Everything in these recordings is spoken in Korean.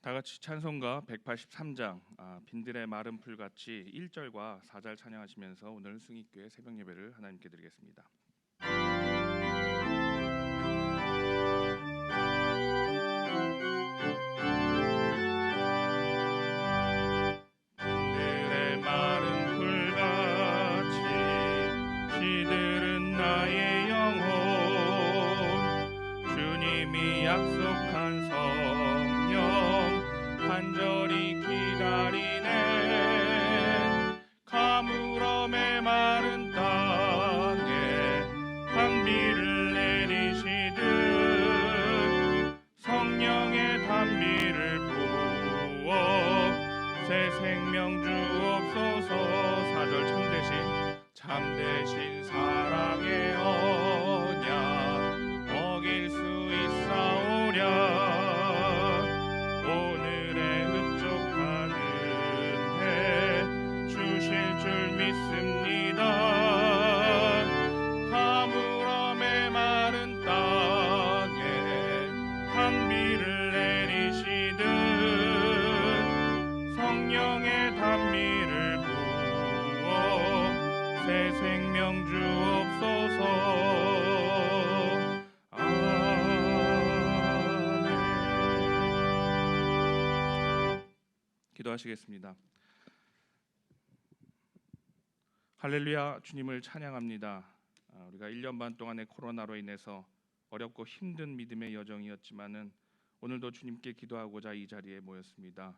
다 같이 찬송가 183장 빈들의 마른 풀같이 1절과 4절 찬양하시면서 오늘 승익교회 새벽 예배를 하나님께 드리겠습니다. 빈들의 마른 풀같이 시들은 나의 영혼, 주님이 약속한 성령 간절히 기다리네. 가물어 메마른 땅에 단비를 내리시듯 성령의 단비를 부어 새 생명 주옵소서. 4절 참되신 사랑의 언약 어길 수 있사오랴. 믿습니다. 가물어 메마른 땅에 단비를 내리시듯 성령의 단비를 부어 새 생명 주옵소서. 아멘. 기도하시겠습니다. 할렐루야, 주님을 찬양합니다. 우리가 1년 반 동안의 코로나로 인해서 어렵고 힘든 믿음의 여정이었지만은 오늘도 주님께 기도하고자 이 자리에 모였습니다.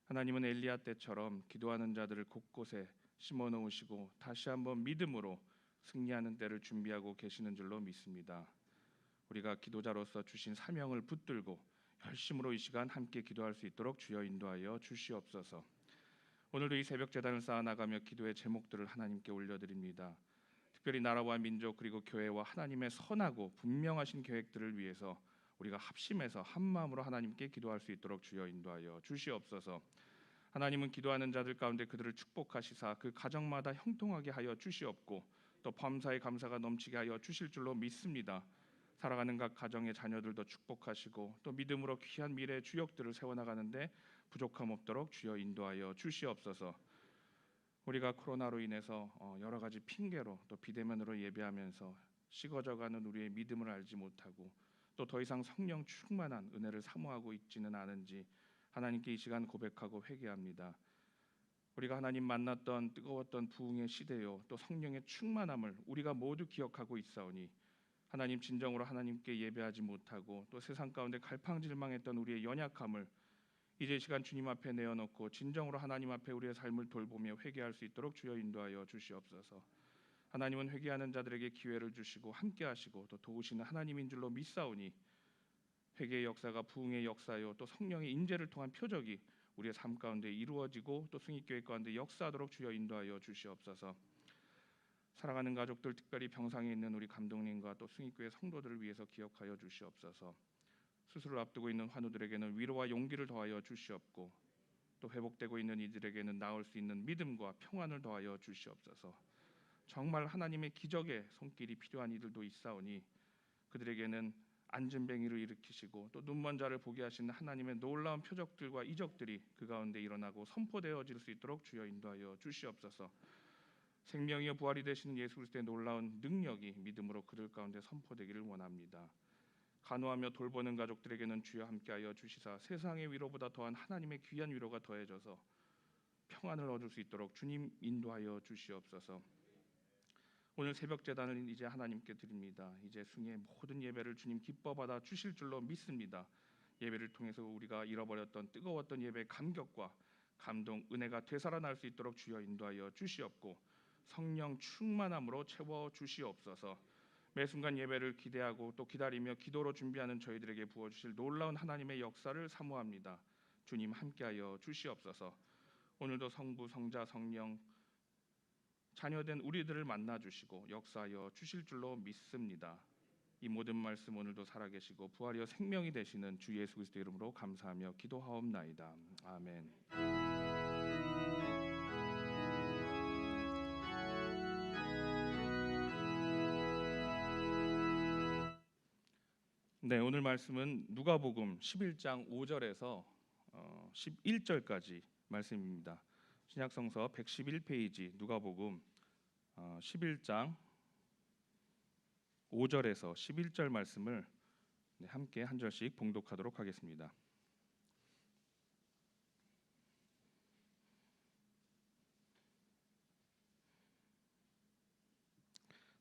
하나님은 엘리야 때처럼 기도하는 자들을 곳곳에 심어 놓으시고 다시 한번 믿음으로 승리하는 때를 준비하고 계시는 줄로 믿습니다. 우리가 기도자로서 주신 사명을 붙들고 열심으로 이 시간 함께 기도할 수 있도록 주여 인도하여 주시옵소서. 오늘도 이 새벽 제단을 쌓아나가며 기도의 제목들을 하나님께 올려드립니다. 특별히 나라와 민족 그리고 교회와 하나님의 선하고 분명하신 계획들을 위해서 우리가 합심해서 한마음으로 하나님께 기도할 수 있도록 주여 인도하여 주시옵소서. 하나님은 기도하는 자들 가운데 그들을 축복하시사 그 가정마다 형통하게 하여 주시옵고 또 범사에 감사가 넘치게 하여 주실 줄로 믿습니다. 살아가는 각 가정의 자녀들도 축복하시고 또 믿음으로 귀한 미래의 주역들을 세워나가는데 부족함 없도록 주여 인도하여 주시옵소서. 우리가 코로나로 인해서 여러 가지 핑계로 또 비대면으로 예배하면서 식어져가는 우리의 믿음을 알지 못하고 또 더 이상 성령 충만한 은혜를 사모하고 있지는 않은지 하나님께 이 시간 고백하고 회개합니다. 우리가 하나님 만났던 뜨거웠던 부흥의 시대요 또 성령의 충만함을 우리가 모두 기억하고 있사오니 하나님 진정으로 하나님께 예배하지 못하고 또 세상 가운데 갈팡질망했던 우리의 연약함을 이제 시간 주님 앞에 내어놓고 진정으로 하나님 앞에 우리의 삶을 돌보며 회개할 수 있도록 주여 인도하여 주시옵소서. 하나님은 회개하는 자들에게 기회를 주시고 함께하시고 또 도우시는 하나님인 줄로 믿사오니 회개의 역사가 부흥의 역사요 또 성령의 인재를 통한 표적이 우리의 삶 가운데 이루어지고 또 승익교회 가운데 역사하도록 주여 인도하여 주시옵소서. 사랑하는 가족들 특별히 병상에 있는 우리 감독님과 또 승익교회 성도들을 위해서 기억하여 주시옵소서. 수술을 앞두고 있는 환우들에게는 위로와 용기를 더하여 주시옵고 또 회복되고 있는 이들에게는 나을 수 있는 믿음과 평안을 더하여 주시옵소서. 정말 하나님의 기적의 손길이 필요한 이들도 있사오니 그들에게는 안진뱅이를 일으키시고 또 눈먼 자를 보게 하시는 하나님의 놀라운 표적들과 이적들이 그 가운데 일어나고 선포되어질 수 있도록 주여 인도하여 주시옵소서. 생명이여 부활이 되시는 예수 그리스도의 놀라운 능력이 믿음으로 그들 가운데 선포되기를 원합니다. 간호하며 돌보는 가족들에게는 주여 함께하여 주시사 세상의 위로보다 더한 하나님의 귀한 위로가 더해져서 평안을 얻을 수 있도록 주님 인도하여 주시옵소서. 오늘 새벽 제단을 이제 하나님께 드립니다. 이제 승의 모든 예배를 주님 기뻐 받아 주실 줄로 믿습니다. 예배를 통해서 우리가 잃어버렸던 뜨거웠던 예배의 감격과 감동, 은혜가 되살아날 수 있도록 주여 인도하여 주시옵고 성령 충만함으로 채워 주시옵소서. 매 순간 예배를 기대하고 또 기다리며 기도로 준비하는 저희들에게 부어주실 놀라운 하나님의 역사를 사모합니다. 주님 함께하여 주시옵소서. 오늘도 성부, 성자, 성령 자녀된 우리들을 만나주시고 역사하여 주실 줄로 믿습니다. 이 모든 말씀 오늘도 살아계시고 부활이여 생명이 되시는 주 예수 그리스도 이름으로 감사하며 기도하옵나이다. 아멘. 네, 오늘 말씀은 누가복음 11장 5절에서 11절까지 말씀입니다. 신약성서 111페이지 누가복음 11장 5절에서 11절 말씀을 함께 한 절씩 봉독하도록 하겠습니다.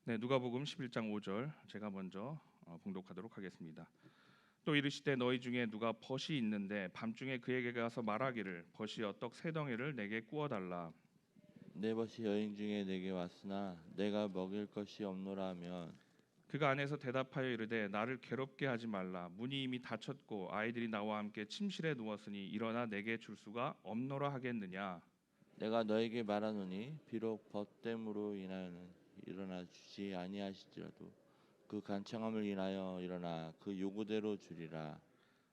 네, 누가복음 11장 5절 제가 먼저 봉독하도록 하겠습니다. 또 이르시되 너희 중에 누가 벗이 있는데 밤중에 그에게 가서 말하기를 벗이여 떡 세 덩이를 내게 구워 달라. 내 벗이 여인 중에 내게 왔으나 내가 먹일 것이 없노라 하면 그가 안에서 대답하여 이르되 나를 괴롭게 하지 말라. 문이 이미 닫혔고 아이들이 나와 함께 침실에 누웠으니 일어나 내게 줄 수가 없노라 하겠느냐. 내가 너에게 말하노니 비록 벗됨으로 인하여는 일어나 주지 아니하시더라도 그 간청함을 인하여 일어나 그 요구대로 주리라.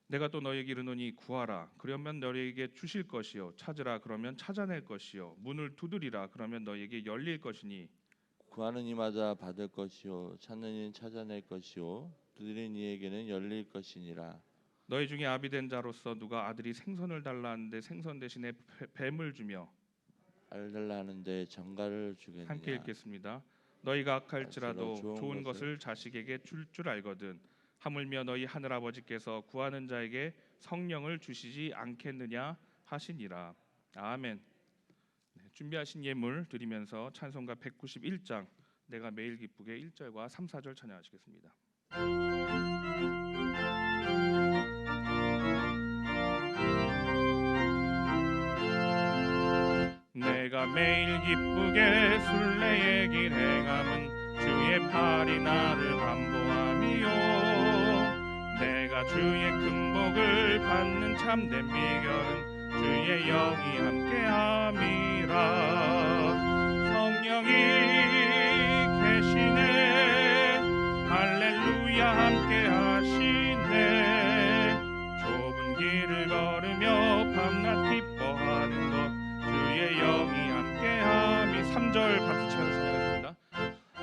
내가 또 너에게 이르노니 구하라 그러면 너희에게 주실 것이요 찾으라 그러면 찾아낼 것이요 문을 두드리라 그러면 너희에게 열릴 것이니 구하는 이마다 받을 것이요 찾는 이는 찾아낼 것이요 두드리는 이에게는 열릴 것이니라. 너희 중에 아비된 자로서 누가 아들이 생선을 달라 하는데 생선 대신에 뱀을 주며 알 달라 하는데 정갈을 주겠느냐. 함께 읽겠습니다. 너희가 악할지라도 할수록 좋은 것을 자식에게 줄 줄 알거든 하물며 너희 하늘아버지께서 구하는 자에게 성령을 주시지 않겠느냐 하시니라. 아멘. 네, 준비하신 예물 드리면서 찬송가 191장 내가 매일 기쁘게 1절과 3, 4절 찬양하시겠습니다. 내가 매일 기쁘게 순례의 길 행함은 주의 팔이 나를 안보함이요 내가 주의 큰 복을 받는 참된 비결은 주의 영이 함께함이라. 성령이 계시네 할렐루야 함께하시네 좁은 길을 걸으며 밤낮 기뻐하는 것 주의 영이 함께함이. 3절 박수치면서 찬양했습니다.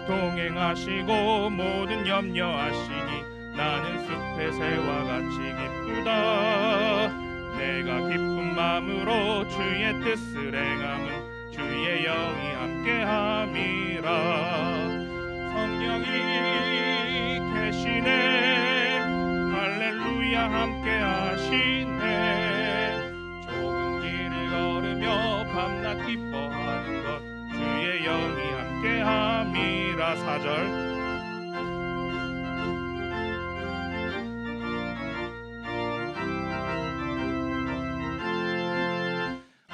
동행하시고 모든 염려하시니 나는 숲의 새와 같이 기쁘다. 내가 기쁜 마음으로 주의 뜻을 행함은 주의 영이 함께함이라. 성령이 계시네 할렐루야 함께하시네 좁은 길을 걸으며 밤낮 기뻐하는 것 주의 영이 함께함이라. 4절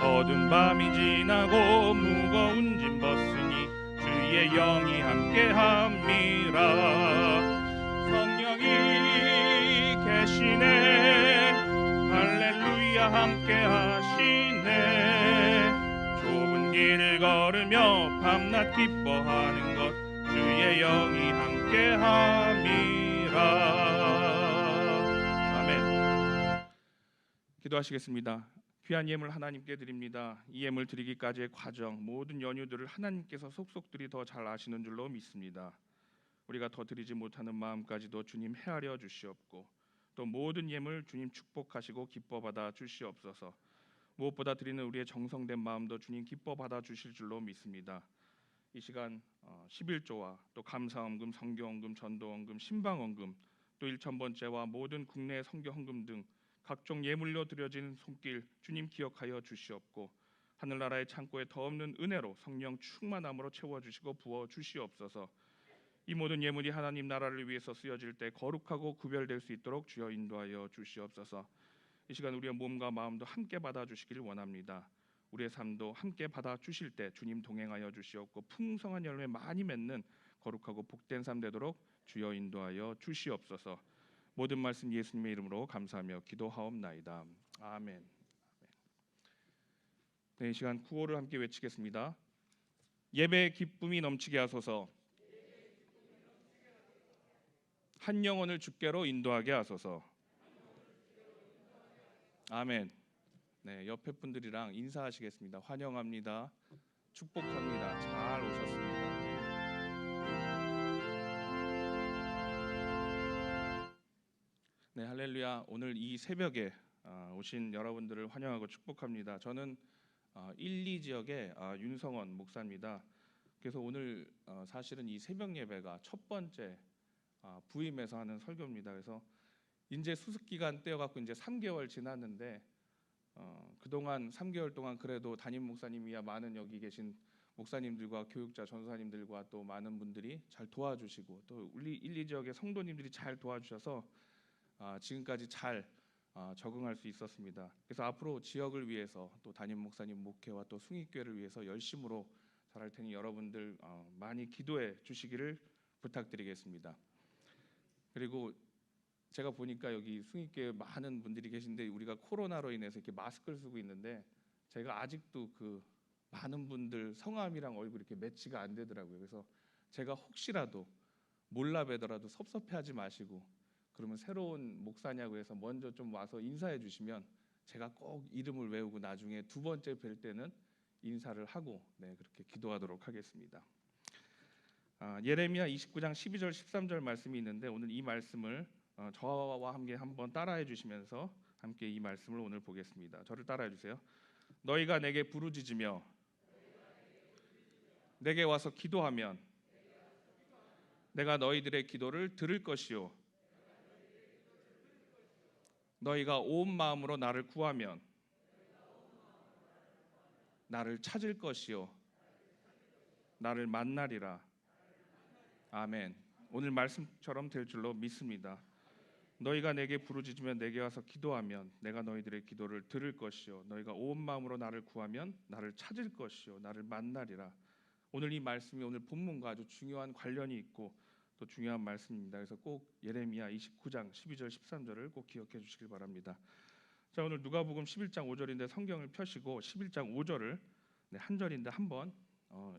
어두운 밤이 지나고 무거운 짐 벗으니 주의 영이 함께함이라. 성령이 계시네 할렐루야 함께하시네 좁은 길을 걸으며 밤낮 기뻐하는 것 주의 영이 함께함이라. 아멘. 기도하시겠습니다. 귀한 예물 하나님께 드립니다. 이 예물 드리기까지의 과정 모든 연유들을 하나님께서 속속들이 더 잘 아시는 줄로 믿습니다. 우리가 더 드리지 못하는 마음까지도 주님 헤아려 주시옵고 또 모든 예물 주님 축복하시고 기뻐 받아 주시옵소서. 무엇보다 드리는 우리의 정성된 마음도 주님 기뻐 받아 주실 줄로 믿습니다. 이 시간 11조와 또 감사헌금, 성교헌금, 전도헌금, 신방헌금 또 1,000번째와 모든 국내 성교헌금 등 각종 예물로 드려진 손길 주님 기억하여 주시옵고 하늘나라의 창고에 더 없는 은혜로 성령 충만함으로 채워주시고 부어주시옵소서. 이 모든 예물이 하나님 나라를 위해서 쓰여질 때 거룩하고 구별될 수 있도록 주여 인도하여 주시옵소서. 이 시간 우리의 몸과 마음도 함께 받아주시길 원합니다. 우리의 삶도 함께 받아주실 때 주님 동행하여 주시옵고 풍성한 열매 많이 맺는 거룩하고 복된 삶 되도록 주여 인도하여 주시옵소서. 모든 말씀 예수님의 이름으로 감사하며 기도하옵나이다. 아멘. 네, 이 시간 구호를 함께 외치겠습니다. 예배의 기쁨이 넘치게 하소서. 한 영혼을 주께로 인도하게 하소서. 아멘. 네, 옆에 분들이랑 인사하시겠습니다. 환영합니다. 축복합니다. 잘 오셨습니다. 네, 할렐루야. 오늘 이 새벽에 오신 여러분들을 환영하고 축복합니다. 저는 1, 2 지역의 윤성원 목사입니다. 그래서 오늘 사실은 이 새벽 예배가 첫 번째 부임해서 하는 설교입니다. 그래서 이제 수습 기간 떼어갖고 이제 3개월 지났는데 그동안 3개월 동안 그래도 담임 목사님이야 많은 여기 계신 목사님들과 교육자 전사님들과 또 많은 분들이 잘 도와주시고 또 우리 1, 2 지역의 성도님들이 잘 도와주셔서 지금까지 잘 적응할 수 있었습니다. 그래서 앞으로 지역을 위해서 또 담임 목사님 목회와 또 숭익교회를 위해서 열심으로 잘할 테니 여러분들 많이 기도해 주시기를 부탁드리겠습니다. 그리고 제가 보니까 여기 숭익교회 많은 분들이 계신데 우리가 코로나로 인해서 이렇게 마스크를 쓰고 있는데 제가 아직도 그 많은 분들 성함이랑 얼굴이 이렇게 매치가 안 되더라고요. 그래서 제가 혹시라도 몰라 뵈더라도 섭섭해하지 마시고 그러면 새로운 목사냐고 해서 먼저 좀 와서 인사해 주시면 제가 꼭 이름을 외우고 나중에 두 번째 뵐 때는 인사를 하고 그렇게 기도하도록 하겠습니다. 예레미야 29장 12절 13절 말씀이 있는데 오늘 이 말씀을 저와 함께 한번 따라해 주시면서 함께 이 말씀을 오늘 보겠습니다. 저를 따라해 주세요. 너희가 내게 부르짖으며 내게 와서 기도하면 내가 너희들의 기도를 들을 것이요 너희가 온 마음으로 나를 구하면 나를 찾을 것이요 나를 만나리라. 아멘. 오늘 말씀처럼 될 줄로 믿습니다. 너희가 내게 부르짖으면 내게 와서 기도하면 내가 너희들의 기도를 들을 것이요 너희가 온 마음으로 나를 구하면 나를 찾을 것이요 나를 만나리라. 오늘 이 말씀이 오늘 본문과 아주 중요한 관련이 있고 또 중요한 말씀입니다. 그래서 꼭 예레미야 29장 12절 13절을 꼭 기억해 주시길 바랍니다. 자, 오늘 누가복음 11장 5절인데 성경을 펴시고 11장 5절을 한 절인데 한번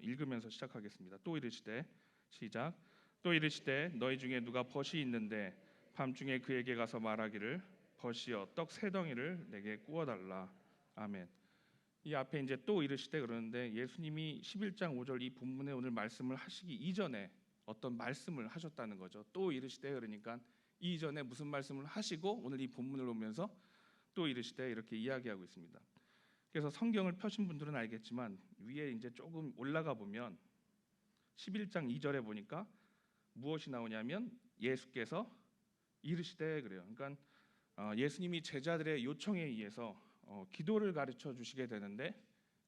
읽으면서 시작하겠습니다. 또 이르시되 시작. 또 이르시되 너희 중에 누가 벗이 있는데 밤중에 그에게 가서 말하기를 벗이여 떡 세 덩이를 내게 구워 달라. 아멘. 이 앞에 이제 또 이르시되 그러는데 예수님이 11장 5절 이 본문에 오늘 말씀을 하시기 이전에 어떤 말씀을 하셨다는 거죠. 또 이르시되 그러니까 이전에 무슨 말씀을 하시고 오늘 이 본문을 보면서 또 이르시되 이렇게 이야기하고 있습니다. 그래서 성경을 펴신 분들은 알겠지만 위에 이제 조금 올라가 보면 11장 2절에 보니까 무엇이 나오냐면 예수께서 이르시되 그래요. 그러니까 예수님이 제자들의 요청에 의해서 기도를 가르쳐 주시게 되는데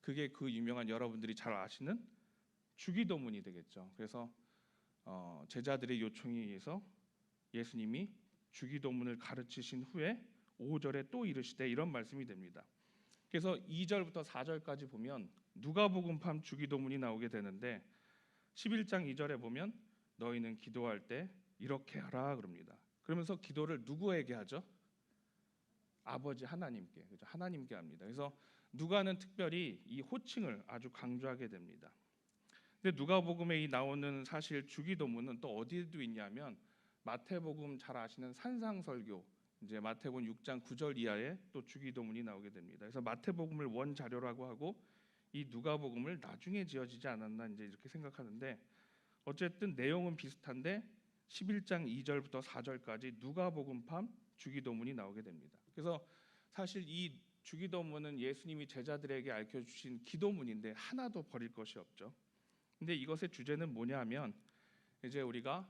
그게 그 유명한 여러분들이 잘 아시는 주기도문이 되겠죠. 그래서 제자들의 요청에 의해서 예수님이 주기도문을 가르치신 후에 5절에 또 이르시되 이런 말씀이 됩니다. 그래서 2절부터 4절까지 보면 누가복음판 주기도문이 나오게 되는데 11장 2절에 보면 너희는 기도할 때 이렇게 하라 그럽니다. 그러면서 기도를 누구에게 하죠? 아버지 하나님께, 그렇죠? 하나님께 합니다. 그래서 누가는 특별히 이 호칭을 아주 강조하게 됩니다. 근데 누가복음에 이 나오는 사실 주기도문은 또 어디에도 있냐면 마태복음 잘 아시는 산상설교 이제 마태복음 6장 9절 이하에 또 주기도문이 나오게 됩니다. 그래서 마태복음을 원 자료라고 하고 이 누가복음을 나중에 지어지지 않았나 이제 이렇게 생각하는데 어쨌든 내용은 비슷한데 11장 2절부터 4절까지 누가복음판 주기도문이 나오게 됩니다. 그래서 사실 이 주기도문은 예수님이 제자들에게 알려주신 기도문인데 하나도 버릴 것이 없죠. 근데 이것의 주제는 뭐냐면 이제 우리가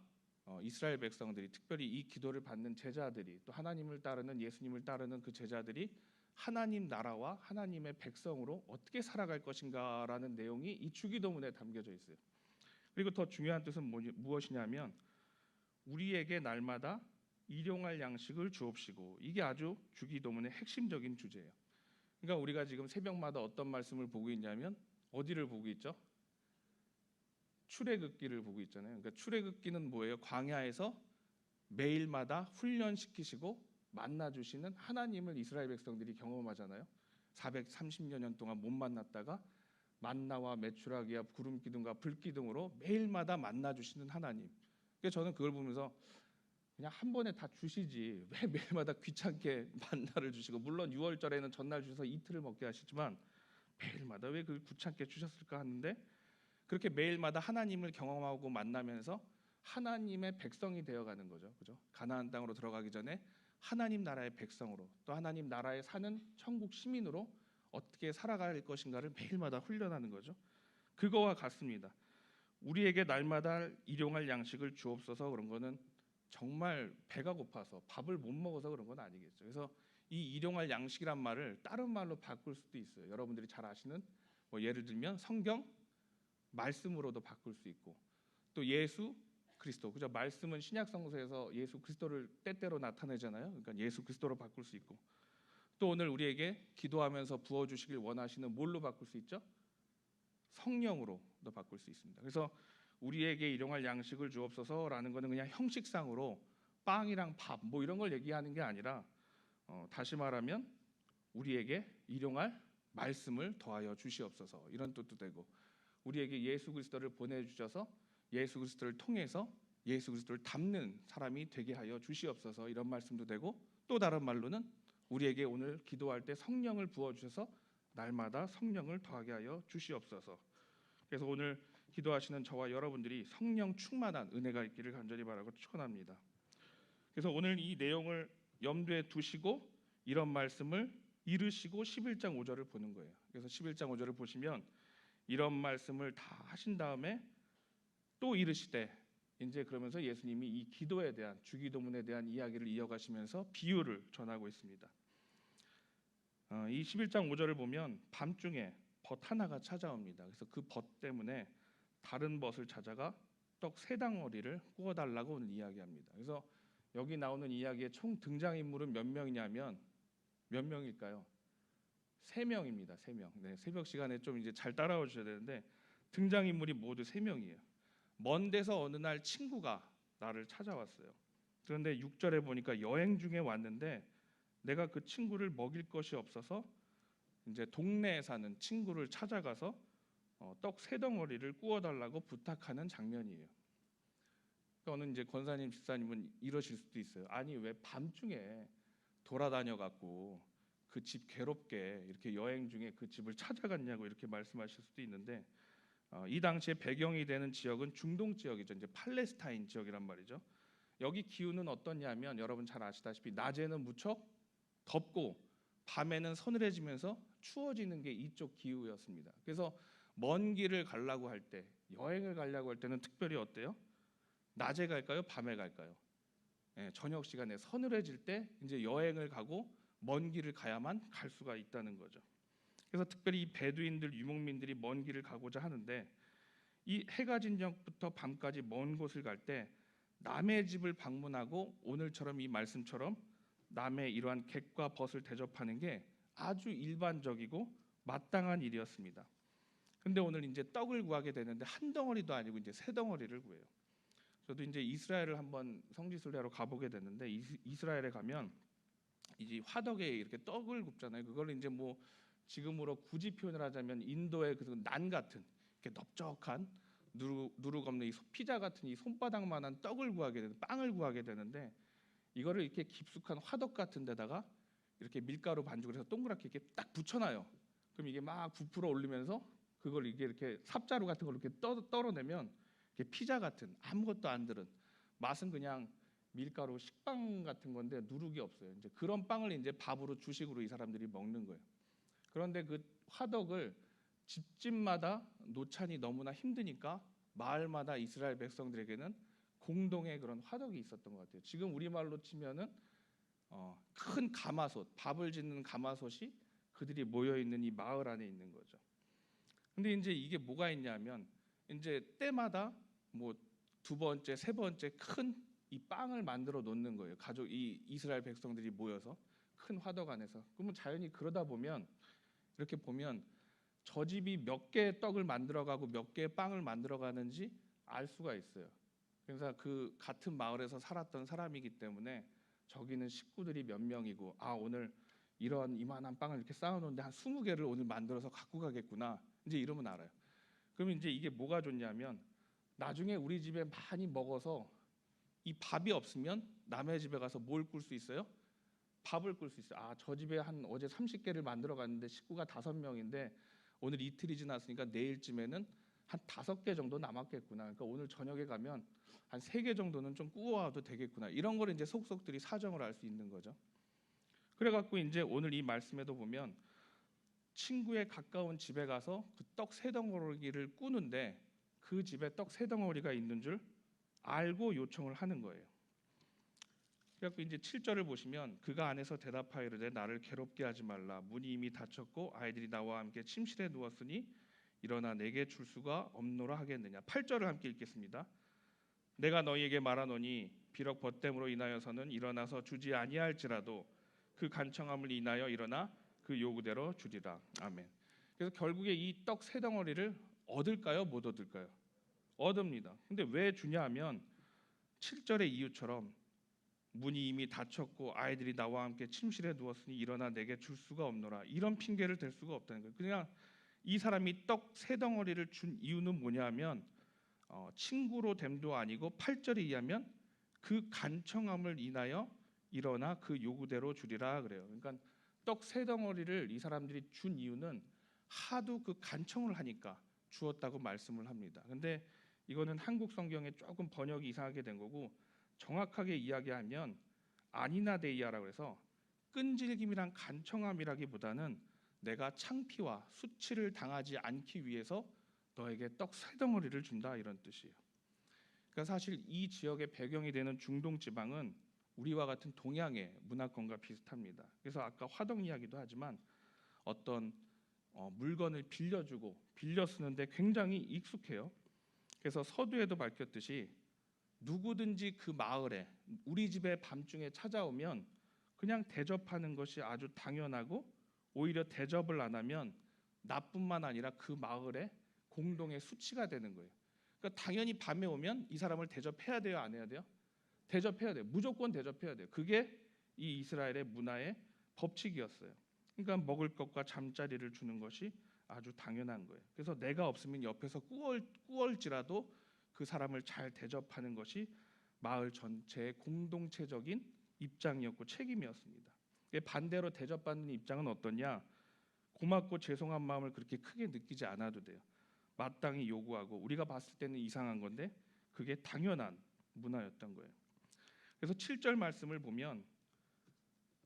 이스라엘 백성들이 특별히 이 기도를 받는 제자들이 또 하나님을 따르는 예수님을 따르는 그 제자들이 하나님 나라와 하나님의 백성으로 어떻게 살아갈 것인가라는 내용이 이 주기도문에 담겨져 있어요. 그리고 더 중요한 뜻은 무엇이냐면 우리에게 날마다 일용할 양식을 주옵시고 이게 아주 주기도문의 핵심적인 주제예요. 그러니까 우리가 지금 새벽마다 어떤 말씀을 보고 있냐면 어디를 보고 있죠? 출애굽기를 보고 있잖아요. 그러니까 출애굽기는 뭐예요? 광야에서 매일마다 훈련시키시고 만나 주시는 하나님을 이스라엘 백성들이 경험하잖아요. 430여 년 동안 못 만났다가 만나와 메추라기와 구름 기둥과 불 기둥으로 매일마다 만나 주시는 하나님. 그래서 저는 그걸 보면서 그냥 한 번에 다 주시지 왜 매일마다 귀찮게 만나를 주시고 물론 6월절에는 전날 주셔서 이틀을 먹게 하시지만 매일마다 왜 그 귀찮게 주셨을까 하는데 그렇게 매일마다 하나님을 경험하고 만나면서 하나님의 백성이 되어가는 거죠. 그죠? 가나안 땅으로 들어가기 전에 하나님 나라의 백성으로, 또 하나님 나라에 사는 천국 시민으로 어떻게 살아갈 것인가를 매일마다 훈련하는 거죠. 그거와 같습니다. 우리에게 날마다 일용할 양식을 주옵소서 그런 거는 정말 배가 고파서 밥을 못 먹어서 그런 건 아니겠죠. 그래서 이 일용할 양식이란 말을 다른 말로 바꿀 수도 있어요. 여러분들이 잘 아시는 뭐 예를 들면 성경 말씀으로도 바꿀 수 있고, 또 예수 그리스도, 그죠? 말씀은 신약 성서에서 예수 그리스도를 때때로 나타내잖아요. 그러니까 예수 그리스도로 바꿀 수 있고, 또 오늘 우리에게 기도하면서 부어 주시길 원하시는 뭘로 바꿀 수 있죠? 성령으로도 바꿀 수 있습니다. 그래서 우리에게 일용할 양식을 주옵소서라는 것은 그냥 형식상으로 빵이랑 밥 뭐 이런 걸 얘기하는 게 아니라 다시 말하면 우리에게 일용할 말씀을 더하여 주시옵소서 이런 뜻도 되고, 우리에게 예수 그리스도를 보내주셔서 예수 그리스도를 통해서 예수 그리스도를 닮는 사람이 되게 하여 주시옵소서 이런 말씀도 되고, 또 다른 말로는 우리에게 오늘 기도할 때 성령을 부어주셔서 날마다 성령을 더하게 하여 주시옵소서. 그래서 오늘 기도하시는 저와 여러분들이 성령 충만한 은혜가 있기를 간절히 바라고 축원합니다. 그래서 오늘 이 내용을 염두에 두시고 이런 말씀을 이르시고 11장 5절을 보는 거예요. 그래서 11장 5절을 보시면 이런 말씀을 다 하신 다음에 또 이르시되, 이제 그러면서 예수님이 이 기도에 대한 주기도문에 대한 이야기를 이어가시면서 비유를 전하고 있습니다. 이 11장 5절을 보면 밤중에 벗 하나가 찾아옵니다. 그래서 그 벗 때문에 다른 벗을 찾아가 떡 세 덩어리를 구워달라고 오늘 이야기합니다. 그래서 여기 나오는 이야기의 총 등장인물은 몇 명이냐면 몇 명일까요? 3명입니다. 3명. 네, 새벽 시간에 좀 이제 잘 따라와 주셔야 되는데 등장인물이 모두 3명이에요. 먼 데서 어느 날 친구가 나를 찾아왔어요. 그런데 6절에 보니까 여행 중에 왔는데 내가 그 친구를 먹일 것이 없어서 이제 동네에 사는 친구를 찾아가서 떡 세 덩어리를 구워달라고 부탁하는 장면이에요. 그러니까 이제 권사님, 집사님은 이러실 수도 있어요. 아니 왜 밤중에 돌아다녀 갖고 그 집 괴롭게 이렇게 여행 중에 그 집을 찾아갔냐고 이렇게 말씀하실 수도 있는데, 이 당시에 배경이 되는 지역은 중동 지역이죠. 이제 팔레스타인 지역이란 말이죠. 여기 기후는 어떠냐면 여러분 잘 아시다시피 낮에는 무척 덥고 밤에는 서늘해지면서 추워지는 게 이쪽 기후였습니다. 그래서 먼 길을 가려고 할 때, 여행을 가려고 할 때는 특별히 어때요? 낮에 갈까요? 밤에 갈까요? 저녁 시간에 서늘해질 때 이제 여행을 가고 먼 길을 가야만 갈 수가 있다는 거죠. 그래서 특별히 이 베두인들, 유목민들이 먼 길을 가고자 하는데 이 해가 진 전부터 밤까지 먼 곳을 갈 때 남의 집을 방문하고 오늘처럼 이 말씀처럼 남의 이러한 객과 벗을 대접하는 게 아주 일반적이고 마땅한 일이었습니다. 근데 오늘 이제 떡을 구하게 되는데 한 덩어리도 아니고 이제 세 덩어리를 구해요. 저도 이제 이스라엘을 한번 성지순례하러 가보게 됐는데 이스라엘에 가면 이제 화덕에 이렇게 떡을 굽잖아요. 그걸 이제 뭐 지금으로 굳이 표현을 하자면 인도의 그 난 같은 이렇게 넓적한 누룩 없는 이 피자 같은 이 손바닥만한 떡을 구하게 되는 빵을 구하게 되는데, 이거를 이렇게 깊숙한 화덕 같은 데다가 이렇게 밀가루 반죽을 해서 동그랗게 이렇게 딱 붙여놔요. 그럼 이게 막 부풀어 올리면서 그걸 이렇게 삽자루 같은 걸로 이렇게 떨어내면 이게 피자 같은 아무것도 안 들은 맛은 그냥 밀가루 식빵 같은 건데 누룩이 없어요. 이제 그런 빵을 이제 밥으로 주식으로 이 사람들이 먹는 거예요. 그런데 그 화덕을 집집마다 노찬이 너무나 힘드니까 마을마다 이스라엘 백성들에게는 공동의 그런 화덕이 있었던 것 같아요. 지금 우리말로 치면은 큰 가마솥, 밥을 짓는 가마솥이 그들이 모여 있는 이 마을 안에 있는 거죠. 근데 이제 이게 뭐가 있냐면 이제 때마다 뭐 두 번째, 세 번째 큰 이 빵을 만들어 놓는 거예요. 가족 이 이스라엘 백성들이 모여서 큰 화덕 안에서. 그러면 자연히 그러다 보면 이렇게 보면 저 집이 몇 개의 떡을 만들어가고 몇 개의 빵을 만들어가는지 알 수가 있어요. 그래서 그 같은 마을에서 살았던 사람이기 때문에 저기는 식구들이 몇 명이고 오늘 이런 이만한 빵을 이렇게 쌓아놓는데 한 20개를 오늘 만들어서 갖고 가겠구나. 이제 이러면 알아요. 그러면 이제 이게 뭐가 좋냐면 나중에 우리 집에 많이 먹어서 이 밥이 없으면 남의 집에 가서 뭘 꿀 수 있어요? 밥을 꿀 수 있어요. 저 집에 한 어제 30개를 만들어 갔는데 식구가 5명인데 오늘 이틀이 지났으니까 내일쯤에는 한 5개 정도 남았겠구나. 그러니까 오늘 저녁에 가면 한 3개 정도는 좀 구워와도 되겠구나. 이런 거를 이제 속속들이 사정을 알 수 있는 거죠. 그래갖고 이제 오늘 이 말씀에도 보면 친구의 가까운 집에 가서 그 떡 3덩어리를 꾸는데 그 집에 떡 3덩어리가 있는 줄 알고 요청을 하는 거예요. 그래갖고 이제 7절을 보시면 그가 안에서 대답하이르되 나를 괴롭게 하지 말라. 문이 이미 닫혔고 아이들이 나와 함께 침실에 누웠으니 일어나 내게 줄 수가 없노라 하겠느냐. 8절을 함께 읽겠습니다. 내가 너희에게 말하노니 비록 벗됨으로 인하여서는 일어나서 주지 아니할지라도 그 간청함을 인하여 일어나 그 요구대로 주리라. 아멘. 그래서 결국에 이 떡 3덩어리를 얻을까요? 못 얻을까요? 얻습니다. 근데 왜 주냐 하면 7절의 이유처럼 문이 이미 닫혔고 아이들이 나와 함께 침실에 누웠으니 일어나 내게 줄 수가 없노라. 이런 핑계를 댈 수가 없다는 거예요. 그냥 이 사람이 떡 3덩어리를 준 이유는 뭐냐 하면 친구로 됨도 아니고 8절에 의하면 그 간청함을 인하여 일어나 그 요구대로 주리라 그래요. 그러니까 떡 3덩어리를 이 사람들이 준 이유는 하도 그 간청을 하니까 주었다고 말씀을 합니다. 근데 이거는 한국 성경에 조금 번역이 이상하게 된 거고 정확하게 이야기하면 아니나데이아라고 해서 끈질김이란 간청함이라기보다는 내가 창피와 수치를 당하지 않기 위해서 너에게 떡 3덩어리를 준다 이런 뜻이에요. 그러니까 사실 이 지역의 배경이 되는 중동 지방은 우리와 같은 동양의 문화권과 비슷합니다. 그래서 아까 화덕 이야기도 하지만 어떤 물건을 빌려주고 빌려 쓰는데 굉장히 익숙해요. 그래서 서두에도 밝혔듯이 누구든지 그 마을에 우리 집에 밤중에 찾아오면 그냥 대접하는 것이 아주 당연하고 오히려 대접을 안 하면 나뿐만 아니라 그 마을에 공동의 수치가 되는 거예요. 그러니까 당연히 밤에 오면 이 사람을 대접해야 돼요, 안 해야 돼요? 대접해야 돼요. 무조건 대접해야 돼요. 그게 이 이스라엘의 문화의 법칙이었어요. 그러니까 먹을 것과 잠자리를 주는 것이 아주 당연한 거예요. 그래서 내가 없으면 옆에서 꾸얼지라도 그 사람을 잘 대접하는 것이 마을 전체의 공동체적인 입장이었고 책임이었습니다. 반대로 대접받는 입장은 어떠냐? 고맙고 죄송한 마음을 그렇게 크게 느끼지 않아도 돼요. 마땅히 요구하고 우리가 봤을 때는 이상한 건데 그게 당연한 문화였던 거예요. 그래서 7절 말씀을 보면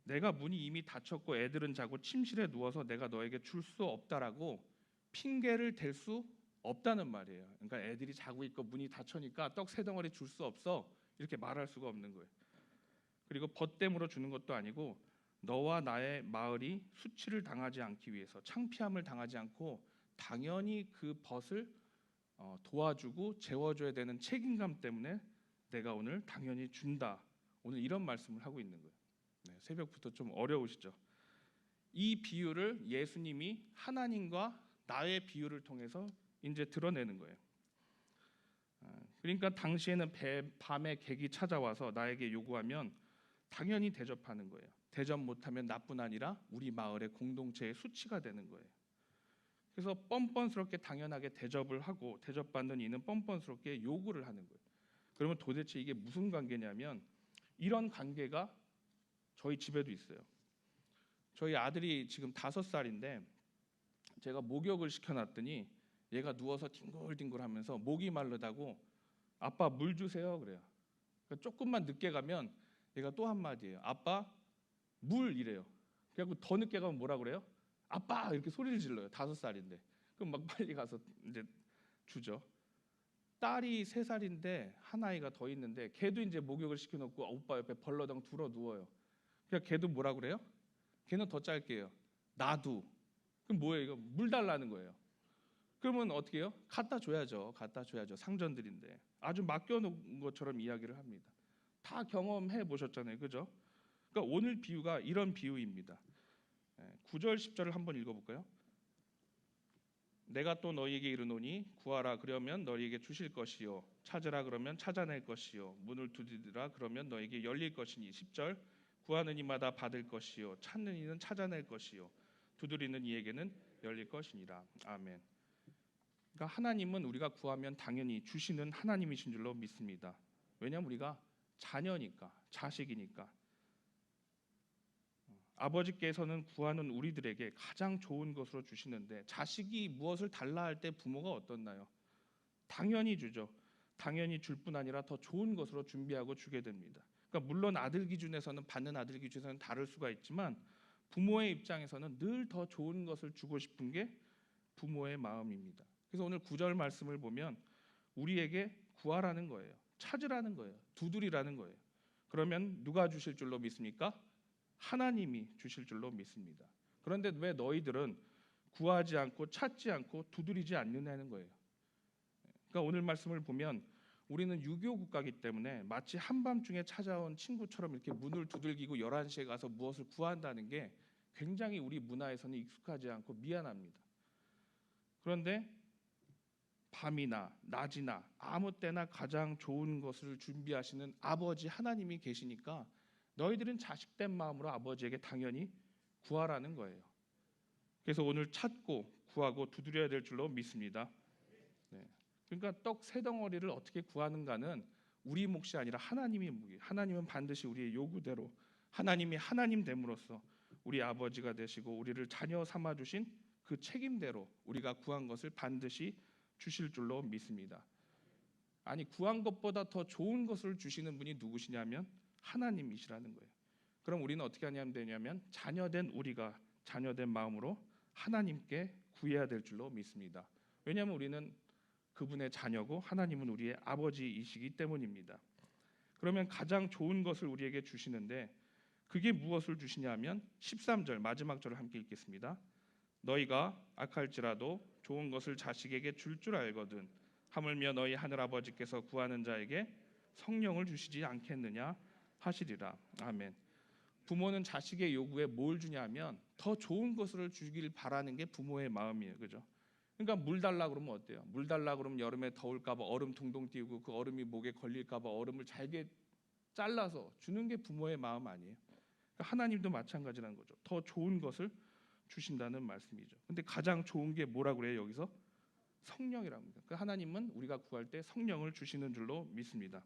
내가 문이 이미 닫혔고 애들은 자고 침실에 누워서 내가 너에게 줄 수 없다라고 핑계를 댈 수 없다는 말이에요. 그러니까 애들이 자고 있고 문이 닫혀니까 떡 3덩어리 줄 수 없어 이렇게 말할 수가 없는 거예요. 그리고 벗됨으로 주는 것도 아니고 너와 나의 마을이 수치를 당하지 않기 위해서 창피함을 당하지 않고 당연히 그 벗을 도와주고 재워줘야 되는 책임감 때문에 내가 오늘 당연히 준다. 오늘 이런 말씀을 하고 있는 거예요. 네, 새벽부터 좀 어려우시죠? 이 비유를 예수님이 하나님과 나의 비유를 통해서 이제 드러내는 거예요. 그러니까 당시에는 밤에 객이 찾아와서 나에게 요구하면 당연히 대접하는 거예요. 대접 못하면 나뿐 아니라 우리 마을의 공동체의 수치가 되는 거예요. 그래서 뻔뻔스럽게 당연하게 대접을 하고 대접받는 이는 뻔뻔스럽게 요구를 하는 거예요. 그러면 도대체 이게 무슨 관계냐면 이런 관계가 저희 집에도 있어요. 저희 아들이 지금 5살인데 제가 목욕을 시켜놨더니 얘가 누워서 뒹굴뒹굴하면서 목이 마르다고 아빠 물 주세요 그래요. 그러니까 조금만 늦게 가면 얘가 또 한마디예요. 아빠 물 이래요. 그래갖고 더 늦게 가면 뭐라 그래요? 아빠 이렇게 소리를 질러요. 5살인데. 그럼 막 빨리 가서 이제 주죠. 딸이 3살인데 한 아이가 더 있는데 걔도 이제 목욕을 시켜놓고 오빠 옆에 벌러덩 들어 누워요. 그러니까 걔도 뭐라 그래요? 걔는 더 짧게요. 나도. 그럼 뭐예요? 이거 물 달라는 거예요. 그러면 어떻게 해요? 갖다 줘야죠. 갖다 줘야죠. 상전들인데 아주 맡겨놓은 것처럼 이야기를 합니다. 다 경험해 보셨잖아요, 그죠? 그러니까 오늘 비유가 이런 비유입니다. 9절 10절을 한번 읽어볼까요? 내가 또 너희에게 이르노니 구하라 그러면 너희에게 주실 것이요 찾으라 그러면 찾아낼 것이요 문을 두드리라 그러면 너희에게 열릴 것이니 10절 구하는 이마다 받을 것이요 찾는 이는 찾아낼 것이요 두드리는 이에게는 열릴 것이니라. 아멘. 그러니까 하나님은 우리가 구하면 당연히 주시는 하나님이신 줄로 믿습니다. 왜냐하면 우리가 자녀니까, 자식이니까. 아버지께서는 구하는 우리들에게 가장 좋은 것으로 주시는데 자식이 무엇을 달라 할 때 부모가 어떻나요? 당연히 주죠. 당연히 줄 뿐 아니라 더 좋은 것으로 준비하고 주게 됩니다. 그러니까 물론 아들 기준에서는 받는 아들 기준에서는 다를 수가 있지만 부모의 입장에서는 늘 더 좋은 것을 주고 싶은 게 부모의 마음입니다. 그래서 오늘 9절 말씀을 보면 우리에게 구하라는 거예요. 찾으라는 거예요. 두드리라는 거예요. 그러면 누가 주실 줄로 믿습니까? 하나님이 주실 줄로 믿습니다. 그런데 왜 너희들은 구하지 않고 찾지 않고 두드리지 않느냐는 거예요. 그러니까 오늘 말씀을 보면 우리는 유교 국가이기 때문에 마치 한밤중에 찾아온 친구처럼 이렇게 문을 두들기고 11시에 가서 무엇을 구한다는 게 굉장히 우리 문화에서는 익숙하지 않고 미안합니다. 그런데 밤이나 낮이나 아무 때나 가장 좋은 것을 준비하시는 아버지 하나님이 계시니까 너희들은 자식된 마음으로 아버지에게 당연히 구하라는 거예요. 그래서 오늘 찾고 구하고 두드려야 될 줄로 믿습니다. 네. 그러니까 떡 세 덩어리를 어떻게 구하는가는 우리 몫이 아니라 하나님의 몫이. 하나님은 반드시 우리의 요구대로 하나님이 하나님 됨으로써 우리 아버지가 되시고 우리를 자녀 삼아 주신 그 책임대로 우리가 구한 것을 반드시 주실 줄로 믿습니다. 아니 구한 것보다 더 좋은 것을 주시는 분이 누구시냐면 하나님이시라는 거예요. 그럼 우리는 어떻게 하면 되냐면 자녀된 우리가 자녀된 마음으로 하나님께 구해야 될 줄로 믿습니다. 왜냐하면 우리는 그분의 자녀고 하나님은 우리의 아버지이시기 때문입니다. 그러면 가장 좋은 것을 우리에게 주시는데 그게 무엇을 주시냐면 13절 마지막 절을 함께 읽겠습니다. 너희가 악할지라도 좋은 것을 자식에게 줄 줄 알거든 하물며 너희 하늘아버지께서 구하는 자에게 성령을 주시지 않겠느냐 하시리라. 아멘. 부모는 자식의 요구에 뭘 주냐면 더 좋은 것을 주길 바라는 게 부모의 마음이에요. 그죠? 그러니까 물 달라 그러면 어때요? 물 달라 그러면 여름에 더울까 봐 얼음 둥둥 띄우고 그 얼음이 목에 걸릴까 봐 얼음을 잘게 잘라서 주는 게 부모의 마음 아니에요? 그러니까 하나님도 마찬가지라는 거죠. 더 좋은 것을 주신다는 말씀이죠. 근데 가장 좋은 게 뭐라고 그래요? 여기서 성령이라고 합니다. 그러니까 하나님은 우리가 구할 때 성령을 주시는 줄로 믿습니다.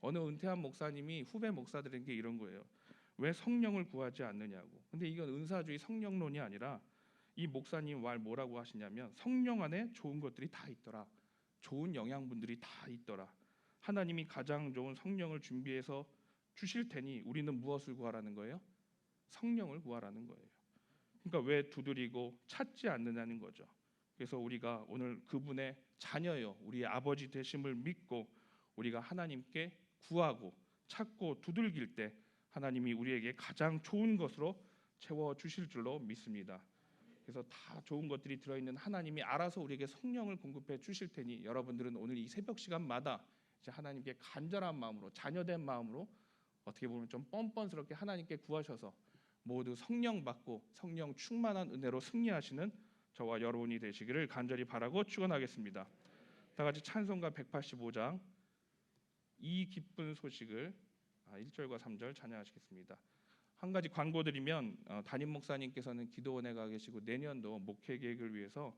어느 은퇴한 목사님이 후배 목사들에게 이런 거예요. 왜 성령을 구하지 않느냐고. 근데 이건 은사주의 성령론이 아니라 이 목사님 말 뭐라고 하시냐면 성령 안에 좋은 것들이 다 있더라. 좋은 영양분들이 다 있더라. 하나님이 가장 좋은 성령을 준비해서 주실 테니 우리는 무엇을 구하라는 거예요? 성령을 구하라는 거예요. 그러니까 왜 두드리고 찾지 않느냐는 거죠. 그래서 우리가 오늘 그분의 자녀요, 우리의 아버지 되심을 믿고 우리가 하나님께 구하고 찾고 두들길 때 하나님이 우리에게 가장 좋은 것으로 채워 주실 줄로 믿습니다. 그래서 다 좋은 것들이 들어있는 하나님이 알아서 우리에게 성령을 공급해 주실 테니 여러분들은 오늘 이 새벽 시간마다 이제 하나님께 간절한 마음으로 자녀된 마음으로 어떻게 보면 좀 뻔뻔스럽게 하나님께 구하셔서 모두 성령 받고 성령 충만한 은혜로 승리하시는 저와 여러분이 되시기를 간절히 바라고 축원하겠습니다. 다 같이 찬송가 185장 이 기쁜 소식을 1절과 3절 찬양하시겠습니다. 한 가지 광고 드리면 담임 목사님께서는 기도원에 가 계시고 내년도 목회 계획을 위해서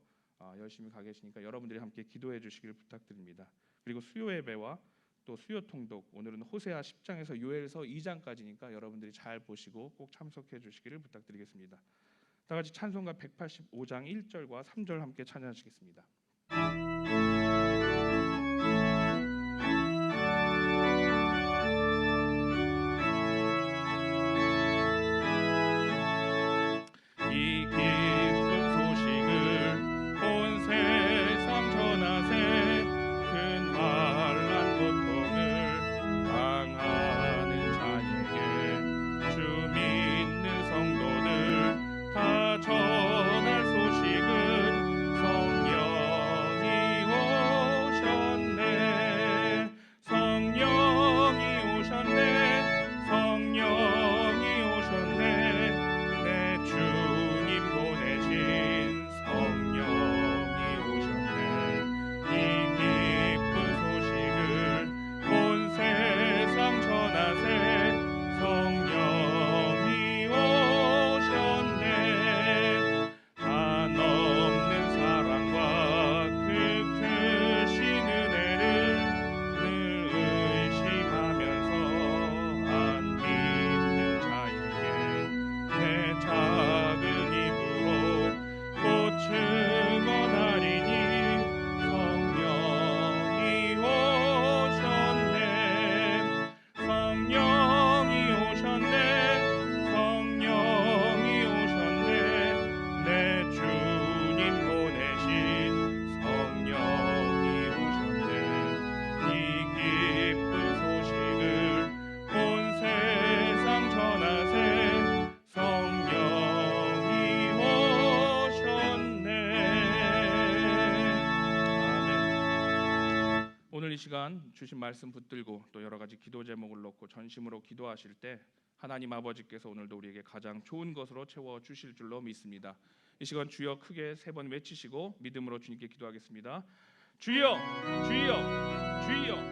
열심히 가 계시니까 여러분들이 함께 기도해 주시기를 부탁드립니다. 그리고 수요 예배와 또 수요 통독 오늘은 호세아 10장에서 요엘서 2장까지니까 여러분들이 잘 보시고 꼭 참석해 주시기를 부탁드리겠습니다. 다 같이 찬송가 185장 1절과 3절 함께 찬양하시겠습니다. 이 기쁜 소식을 온 세상 전하세 큰 환난 고통을 당하는 자에게 주 믿는 성도들 다 전할 소식은 성령 오늘 이 시간 주신 말씀 붙들고 또 여러 가지 기도 제목을 놓고 전심으로 기도하실 때 하나님 아버지께서 오늘도 우리에게 가장 좋은 것으로 채워 주실 줄로 믿습니다. 이 시간 주여 크게 3번 외치시고 믿음으로 주님께 기도하겠습니다. 주여, 주여, 주여.